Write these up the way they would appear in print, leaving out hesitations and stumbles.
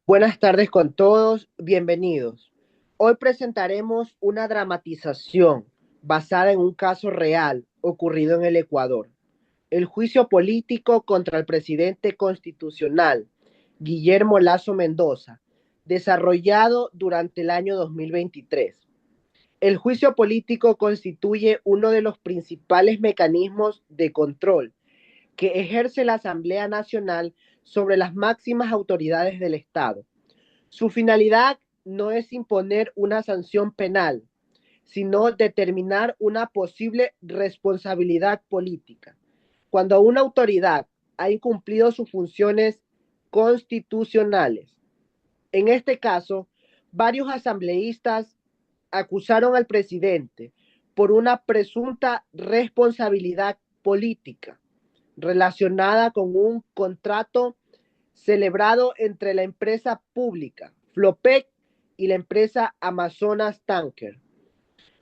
Buenas tardes con todos, bienvenidos. Hoy presentaremos una dramatización basada en un caso real ocurrido en el Ecuador, el juicio político contra el presidente constitucional Guillermo Lasso Mendoza, desarrollado durante el año 2023. El juicio político constituye uno de los principales mecanismos de control que ejerce la Asamblea Nacional sobre las máximas autoridades del Estado. Su finalidad no es imponer una sanción penal, sino determinar una posible responsabilidad política. Cuando una autoridad ha incumplido sus funciones constitucionales. En este caso, varios asambleístas acusaron al presidente por una presunta responsabilidad política relacionada con un contrato celebrado entre la empresa pública Flopec y la empresa Amazonas Tanker.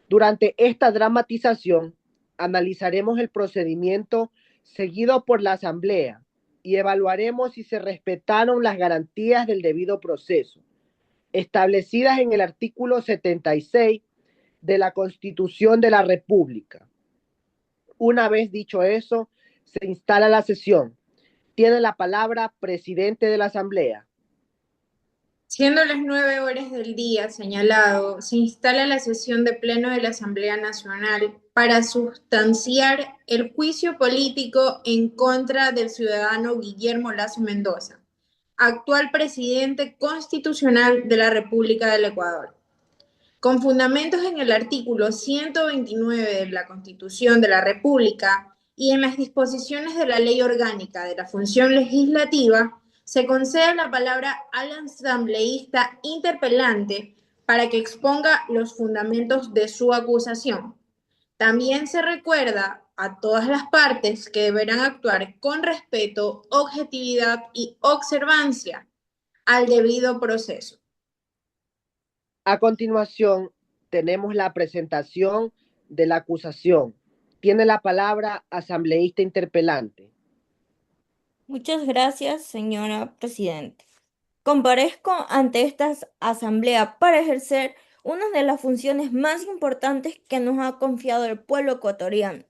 Durante esta dramatización, analizaremos el procedimiento seguido por la Asamblea y evaluaremos si se respetaron las garantías del debido proceso, establecidas en el artículo 76 de la Constitución de la República. Una vez dicho eso, se instala la sesión. Tiene la palabra presidente de la Asamblea. Siendo las 9 horas del día señalado, se instala la sesión de pleno de la Asamblea Nacional para sustanciar el juicio político en contra del ciudadano Guillermo Lasso Mendoza, actual presidente constitucional de la República del Ecuador. Con fundamentos en el artículo 129 de la Constitución de la República y en las disposiciones de la Ley Orgánica de la Función Legislativa, se concede la palabra al asambleísta interpelante para que exponga los fundamentos de su acusación. También se recuerda a todas las partes que deberán actuar con respeto, objetividad y observancia al debido proceso. A continuación, tenemos la presentación de la acusación. Tiene la palabra asambleísta interpelante. Muchas gracias, señora Presidente. Comparezco ante esta asamblea para ejercer una de las funciones más importantes que nos ha confiado el pueblo ecuatoriano,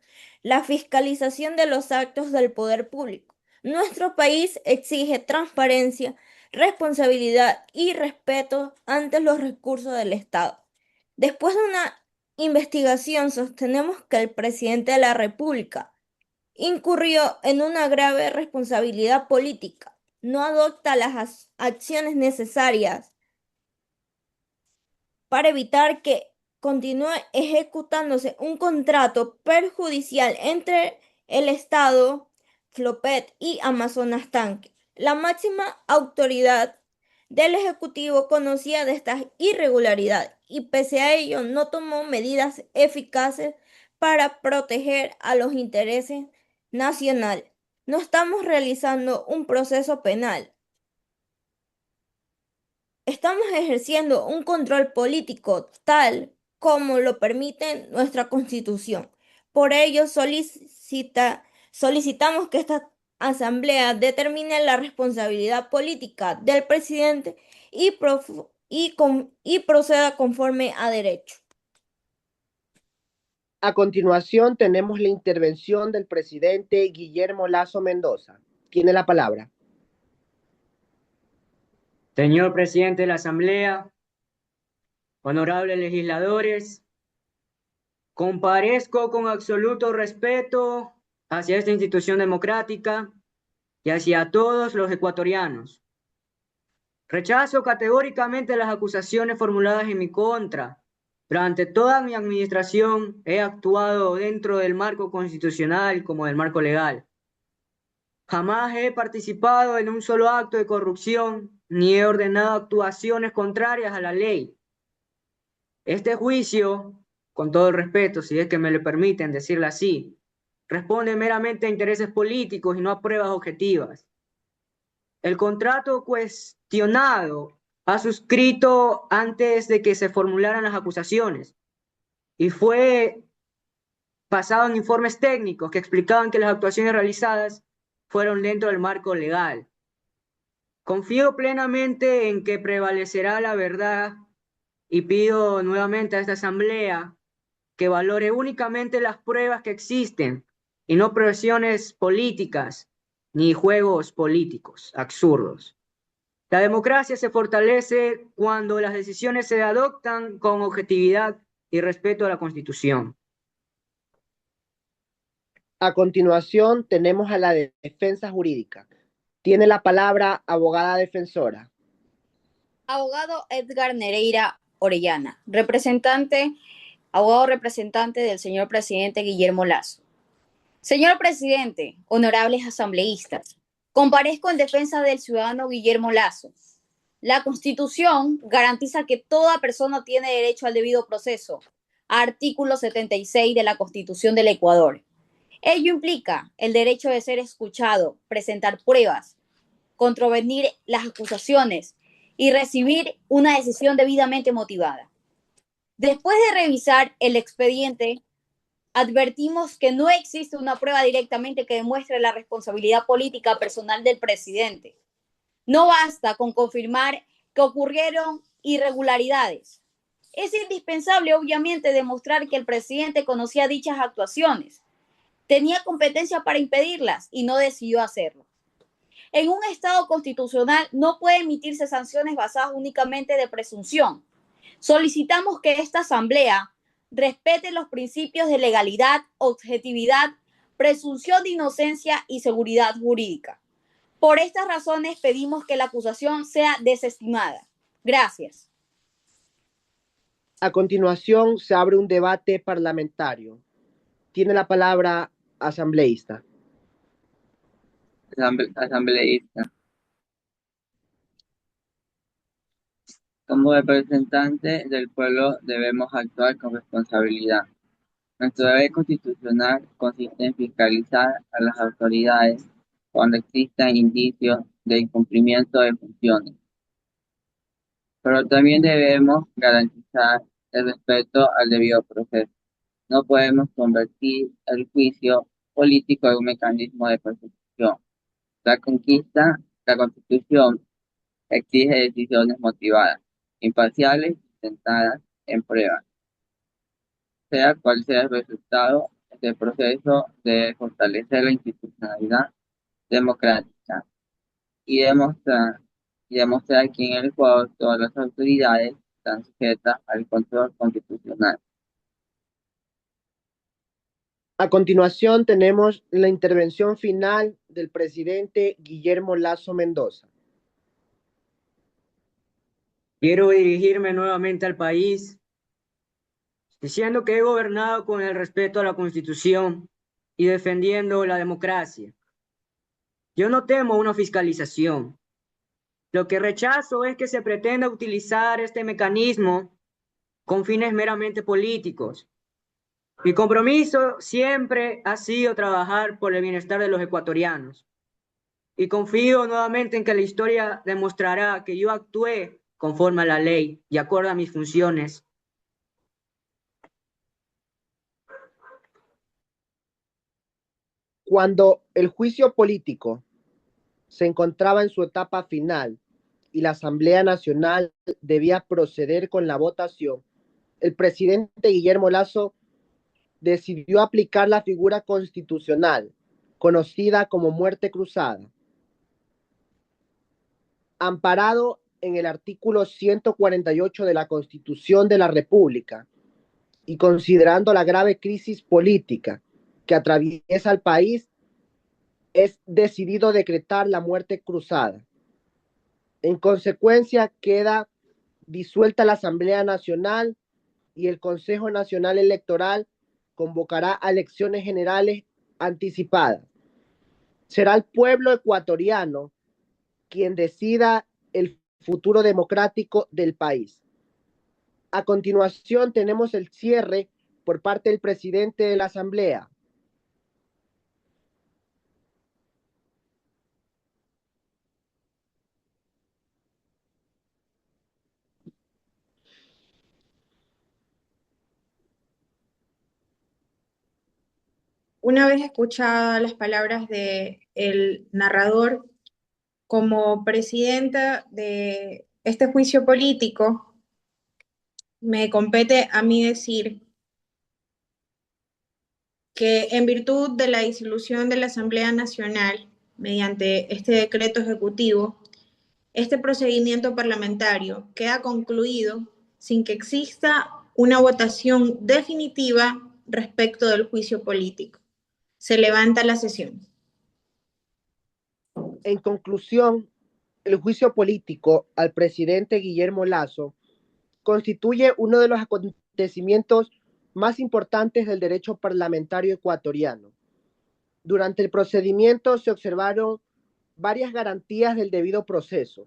la fiscalización de los actos del poder público. Nuestro país exige transparencia, responsabilidad y respeto ante los recursos del Estado. Después de una investigación, sostenemos que el presidente de la República incurrió en una grave responsabilidad política. No adopta las acciones necesarias para evitar que continúe ejecutándose un contrato perjudicial entre el Estado, Flopet y Amazonas Tanque. La máxima autoridad del Ejecutivo conocía de estas irregularidades y pese a ello no tomó medidas eficaces para proteger a los intereses nacionales. No estamos realizando un proceso penal. Estamos ejerciendo un control político tal como lo permite nuestra Constitución. Por ello, solicitamos que esta Asamblea determine la responsabilidad política del presidente y proceda conforme a derecho. A continuación, tenemos la intervención del presidente Guillermo Lasso Mendoza. Tiene la palabra. Señor presidente de la Asamblea, honorables legisladores, comparezco con absoluto respeto hacia esta institución democrática y hacia todos los ecuatorianos. Rechazo categóricamente las acusaciones formuladas en mi contra. Durante toda mi administración he actuado dentro del marco constitucional como del marco legal. Jamás he participado en un solo acto de corrupción ni he ordenado actuaciones contrarias a la ley. Este juicio, con todo el respeto, si es que me lo permiten decirlo así, responde meramente a intereses políticos y no a pruebas objetivas. El contrato cuestionado ha suscrito antes de que se formularan las acusaciones y fue basado en informes técnicos que explicaban que las actuaciones realizadas fueron dentro del marco legal. Confío plenamente en que prevalecerá la verdad y pido nuevamente a esta Asamblea que valore únicamente las pruebas que existen y no presiones políticas ni juegos políticos absurdos. La democracia se fortalece cuando las decisiones se adoptan con objetividad y respeto a la Constitución. A continuación, tenemos a la defensa jurídica. Tiene la palabra abogada defensora. Abogado Edgar Nereira Orellana, abogado representante del señor presidente Guillermo Lasso. Señor presidente, honorables asambleístas, comparezco en defensa del ciudadano Guillermo Lasso. La Constitución garantiza que toda persona tiene derecho al debido proceso. Artículo 76 de la Constitución del Ecuador. Ello implica el derecho de ser escuchado, presentar pruebas, controvertir las acusaciones y recibir una decisión debidamente motivada. Después de revisar el expediente, advertimos que no existe una prueba directamente que demuestre la responsabilidad política personal del presidente. No basta con confirmar que ocurrieron irregularidades. Es indispensable, obviamente, demostrar que el presidente conocía dichas actuaciones, tenía competencia para impedirlas y no decidió hacerlo. En un Estado constitucional no puede emitirse sanciones basadas únicamente de presunción. Solicitamos que esta Asamblea respete los principios de legalidad, objetividad, presunción de inocencia y seguridad jurídica. Por estas razones pedimos que la acusación sea desestimada. Gracias. A continuación, se abre un debate parlamentario. Tiene la palabra asambleísta. Asambleísta. Como representantes del pueblo debemos actuar con responsabilidad. Nuestro deber constitucional consiste en fiscalizar a las autoridades cuando existan indicios de incumplimiento de funciones. Pero también debemos garantizar el respeto al debido proceso. No podemos convertir el juicio político en un mecanismo de persecución. La Constitución exige decisiones motivadas, imparciales y sentadas en pruebas. Sea cual sea el resultado, este proceso debe fortalecer la institucionalidad democrática y demostrar que en el Ecuador todas las autoridades están sujetas al control constitucional. A continuación, tenemos la intervención final del presidente Guillermo Lasso Mendoza. Quiero dirigirme nuevamente al país diciendo que he gobernado con el respeto a la Constitución y defendiendo la democracia. Yo no temo una fiscalización. Lo que rechazo es que se pretenda utilizar este mecanismo con fines meramente políticos. Mi compromiso siempre ha sido trabajar por el bienestar de los ecuatorianos. Y confío nuevamente en que la historia demostrará que yo actué conforme a la ley y acorde a mis funciones. Cuando el juicio político se encontraba en su etapa final y la Asamblea Nacional debía proceder con la votación, el presidente Guillermo Lasso decidió aplicar la figura constitucional conocida como muerte cruzada. Amparado en el artículo 148 de la Constitución de la República y considerando la grave crisis política que atraviesa el país, es decidido decretar la muerte cruzada. En consecuencia, queda disuelta la Asamblea Nacional y el Consejo Nacional Electoral convocará a elecciones generales anticipadas. Será el pueblo ecuatoriano quien decida el futuro democrático del país. A continuación, tenemos el cierre por parte del presidente de la Asamblea. Una vez escuchadas las palabras del narrador, como presidenta de este juicio político, me compete a mí decir que en virtud de la disolución de la Asamblea Nacional, mediante este decreto ejecutivo, este procedimiento parlamentario queda concluido sin que exista una votación definitiva respecto del juicio político. Se levanta la sesión. En conclusión, el juicio político al presidente Guillermo Lasso constituye uno de los acontecimientos más importantes del derecho parlamentario ecuatoriano. Durante el procedimiento se observaron varias garantías del debido proceso,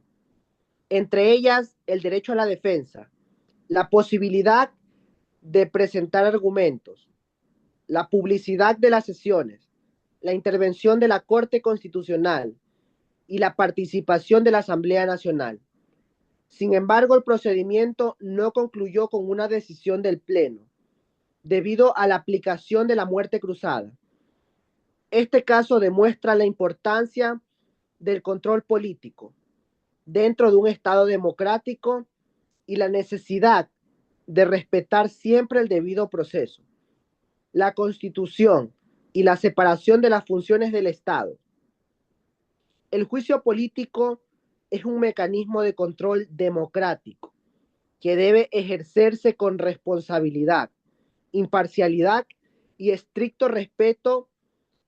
entre ellas el derecho a la defensa, la posibilidad de presentar argumentos, la publicidad de las sesiones, la intervención de la Corte Constitucional y la participación de la Asamblea Nacional. Sin embargo, el procedimiento no concluyó con una decisión del Pleno, debido a la aplicación de la muerte cruzada. Este caso demuestra la importancia del control político dentro de un Estado democrático y la necesidad de respetar siempre el debido proceso, la Constitución y la separación de las funciones del Estado. El juicio político es un mecanismo de control democrático que debe ejercerse con responsabilidad, imparcialidad y estricto respeto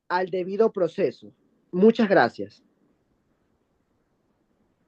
al debido proceso. Muchas gracias.